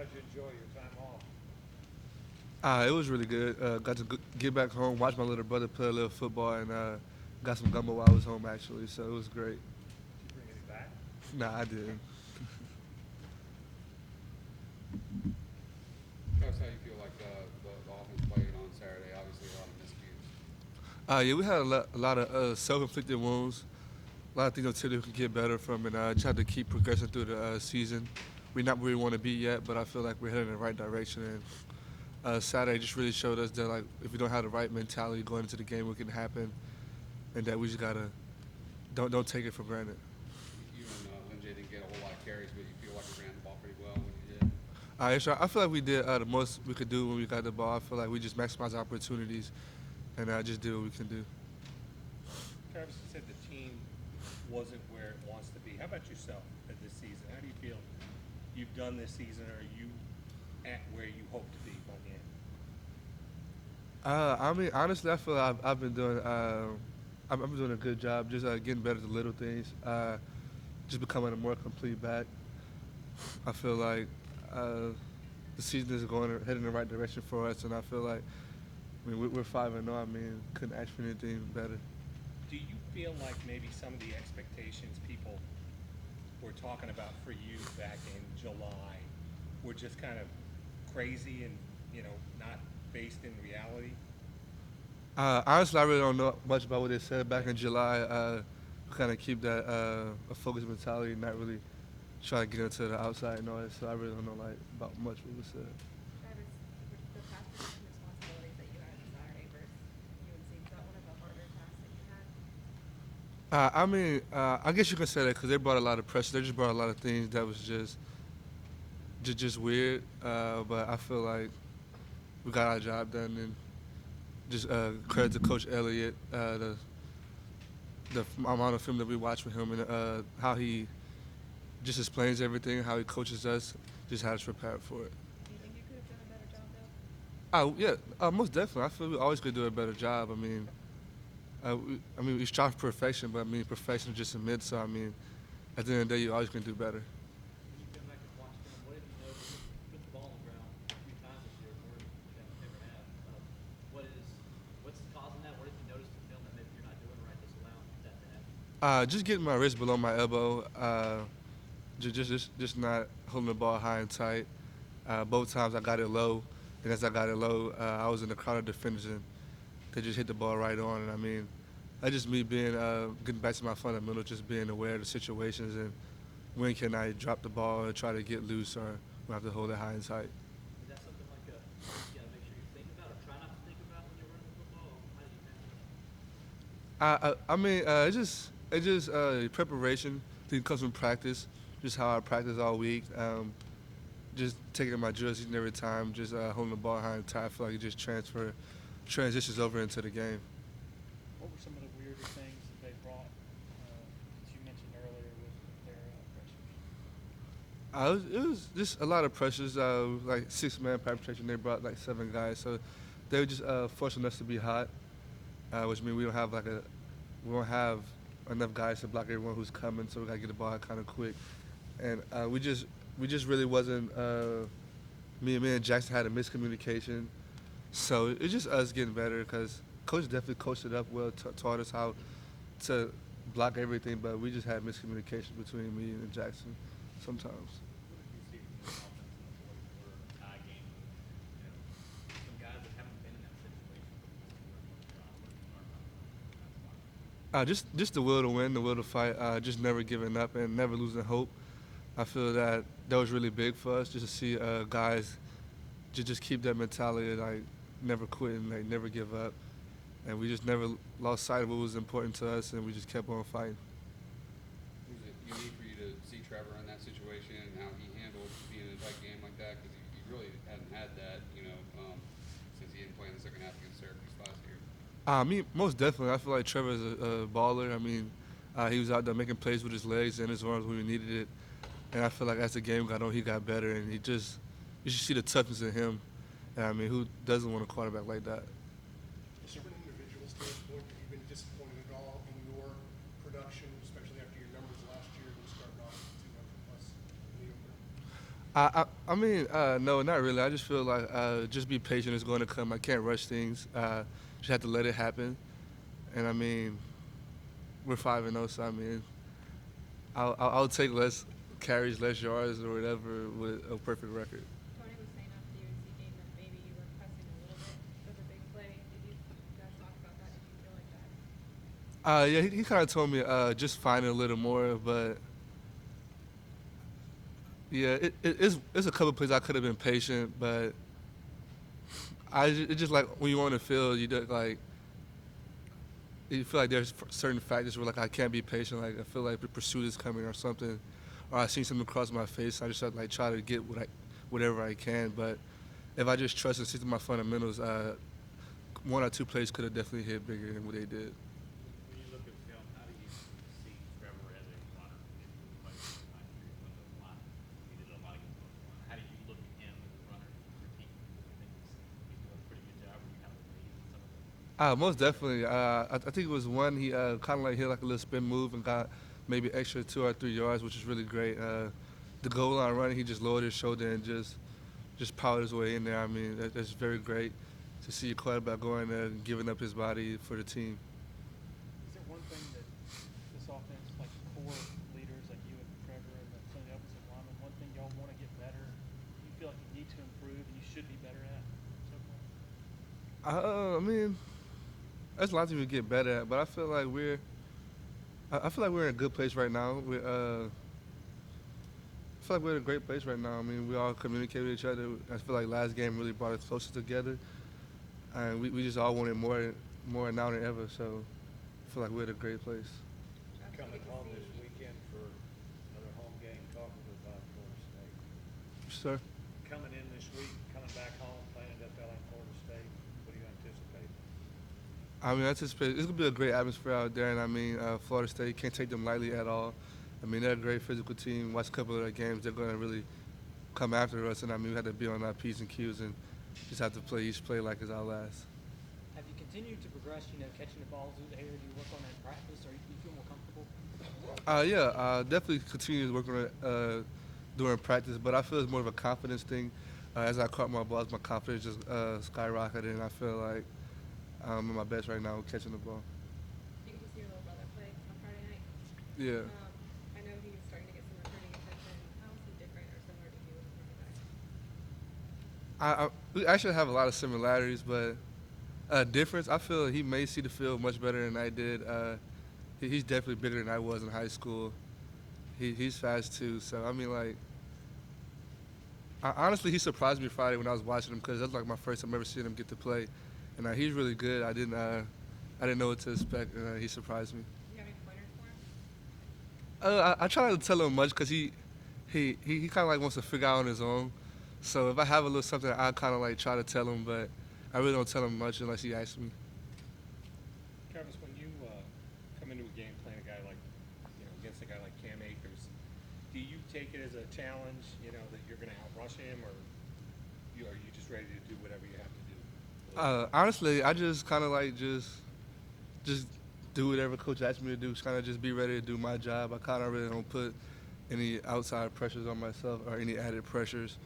How'd you enjoy your time off? It was really good. Got to get back home, watch my little brother play a little football, and got some gumbo while I was home actually. So it was great. Did you bring any back? Nah, I didn't. Coach, how you feel like the offense played on Saturday? Obviously, a lot of miscues. Yeah, we had a lot of self-inflicted wounds. A lot of things until we can get better from, and just have to keep progressing through the season. We're not where we want to be yet, but I feel like we're heading in the right direction. And Saturday just really showed us that like if we don't have the right mentality going into the game, what can happen, and that we just gotta don't take it for granted. You and Lynn J didn't get a whole lot of carries, but you feel like you ran the ball pretty well when you did. I feel like we did the most we could do when we got the ball. I feel like we just maximized opportunities, and just did what we can do. Travis, you said the team wasn't where it wants to be. How about yourself at this season? How do you feel you've done this season? Or are you at where you hope to be by the end? I mean, honestly, I feel like I've been doing I've been doing a good job, just getting better at the little things, just becoming a more complete back. I feel like uh, the season is going heading in the right direction for us, and I feel like we're 5-0. I mean, couldn't ask for anything better. Do you feel like maybe some of the expectations people were talking about for you back in July were just kind of crazy and, not based in reality? Honestly, I really don't know much about what they said back in July. Kind of keep that a focused mentality, not really try to get into the outside noise. So I really don't know like about much what was said. Travis, the pass protection responsibilities that you had on Saturday versus UNC, was that one of the harder tasks that you had? I mean, I guess you can say that because they brought a lot of pressure. They just brought a lot of things that was just weird. But I feel like we got our job done, and just credit to Coach Elliott, the amount of film that we watched with him, and how he just explains everything, how he coaches us, just has us prepared for it. Do you think you could have done a better job though? Yeah, most definitely. I feel we always could do a better job. I mean, we strive for perfection, but I mean, perfection is just a myth. So I mean, at the end of the day, you always can do better. When you come back and watch film, what have you noticed? You put the ball on the ground a few times this year, more than you ever have. What is what's causing that? What have you noticed in film that maybe you're not doing right that's allowing that to happen? Just getting my wrist below my elbow. Just not holding the ball high and tight. Both times I got it low, and as I got it low, I was in the crowd of defenders, and they just hit the ball right on. And I mean, that's just me being getting back to my fundamental, just being aware of the situations and when can I drop the ball and try to get loose, or we have to hold it high and tight. Is that something like you gotta make sure you think about or try not to think about when you're running the football? Or how do you manage that? I mean, it's just preparation. I think it comes from practice, just how I practice all week. Just taking my drills each and every time, just holding the ball high and tight. I feel like it just transitions over into the game. What were some of the weirder things that they brought that you mentioned earlier with their pressures? It was just a lot of pressures. Like 6-man preparation, they brought like 7 guys, so they were just forcing us to be hot, which means we don't have enough guys to block everyone who's coming, so we gotta get the ball kind of quick, and we just really wasn't. Me and Jackson had a miscommunication, so it's just us getting better because coach definitely coached it up well, taught us how to block everything, but we just had miscommunication between me and Jackson sometimes. What did you see from this offense in the fourth quarter, a tie game? Some guys that haven't been in that situation before. What did you learn about that spot? Just the will to win, the will to fight, just never giving up and never losing hope. I feel that was really big for us, just to see guys just keep that mentality, like never quitting, like never give up, and we just never lost sight of what was important to us, and we just kept on fighting. Was it unique for you to see Trevor in that situation and how he handled being in a tight game like that? Because he really hadn't had that, since he didn't play in the second half against Syracuse last year. Me, most definitely. I feel like Trevor's a baller. I mean, he was out there making plays with his legs and his arms when we needed it. And I feel like as the game got on, he got better, and you should see the toughness in him. And I mean, who doesn't want a quarterback like that? Is there an individual standpoint, have you been disappointed at all in your production, especially after your numbers last year when you started off 200 plus in the opener? I mean, no, not really. I just feel like just be patient. It's going to come. I can't rush things. Just have to let it happen. And I mean, we're 5-0, so I mean, I'll take less carries, less yards, or whatever with a perfect record. Tony was saying after the UNC game that maybe you were pressing a little bit for the big play. Did you guys talk about that? Did you feel like that? Yeah, he kind of told me just find it a little more, but yeah, it's a couple plays I could have been patient, but it's just like when you're on the field, you do, like you feel like there's certain factors where like I can't be patient. Like I feel like the pursuit is coming or something, or I see something cross my face. I just have to, like try to get whatever I can. But if I just trust and stick to my fundamentals, one or two plays could have definitely hit bigger than what they did. When you look at film, how do you see Trevor as a runner? Like last year, he went a lot. He did a lot against North Carolina. How do you look at him as a runner for your team? I think he's doing a pretty good job. Or you kind of believe in some of that. Most definitely. I think it was one he kind of like hit like a little spin move and got maybe extra 2 or 3 yards, which is really great. The goal line running, he just lowered his shoulder and just powered his way in there. I mean, that's very great to see a quarterback going there and giving up his body for the team. Is there one thing that this offense, like core leaders like you and Trevor and some of the offensive linemen, one thing y'all want to get better, you feel like you need to improve and you should be better at so far? I mean, there's a lot to get better at, but I feel like we're in a good place right now. I feel like we're in a great place right now. I mean, we all communicate with each other. I feel like last game really brought us closer together, and we just all wanted more now than ever. So I feel like we're in a great place. Coming home this weekend for another home game, talking about Florida State. Sir? Coming in this week, coming back home, playing at FL in Florida State, what do you anticipate? I mean, I anticipate it's gonna be a great atmosphere out there, and I mean, Florida State can't take them lightly at all. I mean, they're a great physical team. Watch a couple of their games; they're gonna really come after us, and I mean, we have to be on our P's and Q's and just have to play each play like it's our last. Have you continued to progress, catching the balls through the air? Do you work on that in practice, or do you feel more comfortable? Yeah, definitely continue to work on it during practice, but I feel it's more of a confidence thing. As I caught my balls, my confidence just skyrocketed, and I feel like I'm at my best right now with catching the ball. You can see your little brother play on Friday night. Yeah. I know he's starting to get some recruiting attention. How is he different or similar to you as a running back? We actually have a lot of similarities, but difference. I feel he may see the field much better than I did. He's definitely bigger than I was in high school. He's fast too. So I mean, like, honestly, he surprised me Friday when I was watching him because that's like my first time ever seeing him get to play, and he's really good. I didn't know what to expect, and he surprised me. Do you have any pointers for him? I try not to tell him much because he kind of like wants to figure out on his own. So if I have a little something, I kind of like try to tell him, but I really don't tell him much unless he asks me. Travis, when you come into a game playing a guy like, against a guy like Cam Akers, do you take it as a challenge, that you're going to outrush him, or are you just ready to do whatever you have to do? Honestly, I just kind of like just do whatever coach asks me to do. Kind of just be ready to do my job. I kind of really don't put any outside pressures on myself or any added pressures.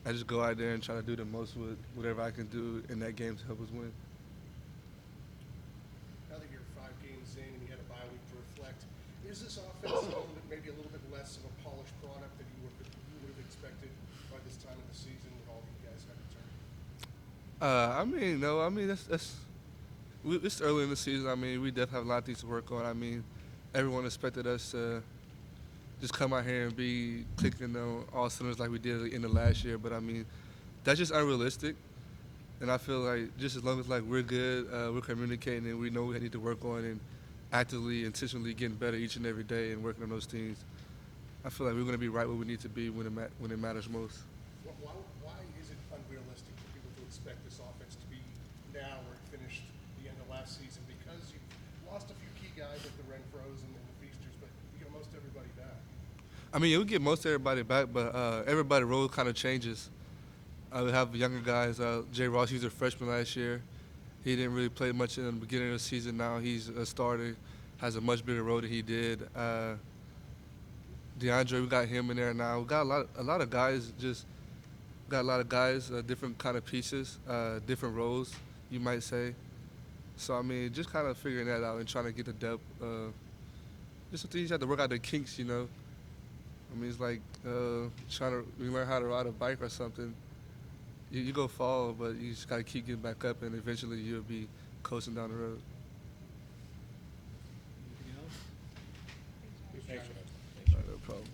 I just go out there and try to do the most with whatever I can do in that game to help us win. Now that you're 5 games in and you had a bye week to reflect, is this offense maybe a little bit less of a polished product than you would have expected by this time of the season with all that you guys had returned? I mean, no. I mean, it's early in the season. I mean, we definitely have a lot of things to work on. I mean, everyone expected us to just come out here and be clicking on all cylinders like we did in the last year. But I mean, that's just unrealistic. And I feel like just as long as like we're good, we're communicating, and we know we need to work on and actively, intentionally getting better each and every day and working on those things, I feel like we're going to be right where we need to be when it matters most. Why is it unrealistic for people to expect this offense to be now where it finished the end of last season? Because you lost a few key guys like the Renfros and the Feasters, but you get most everybody back. I mean, we get most everybody back, but everybody's role kind of changes. We have younger guys. Jay Ross, he was a freshman last year. He didn't really play much in the beginning of the season. Now he's a starter, has a much bigger role than he did. DeAndre, we got him in there now. We got a lot of guys. Just got a lot of guys, different kind of pieces, different roles, you might say. So I mean, just kind of figuring that out and trying to get the depth. Just some things you have to work out the kinks, you know. I mean, it's like trying to learn how to ride a bike or something. You go fall, but you just gotta keep getting back up, and eventually you'll be coasting down the road. Anything else? Thanks, Travis. No problem.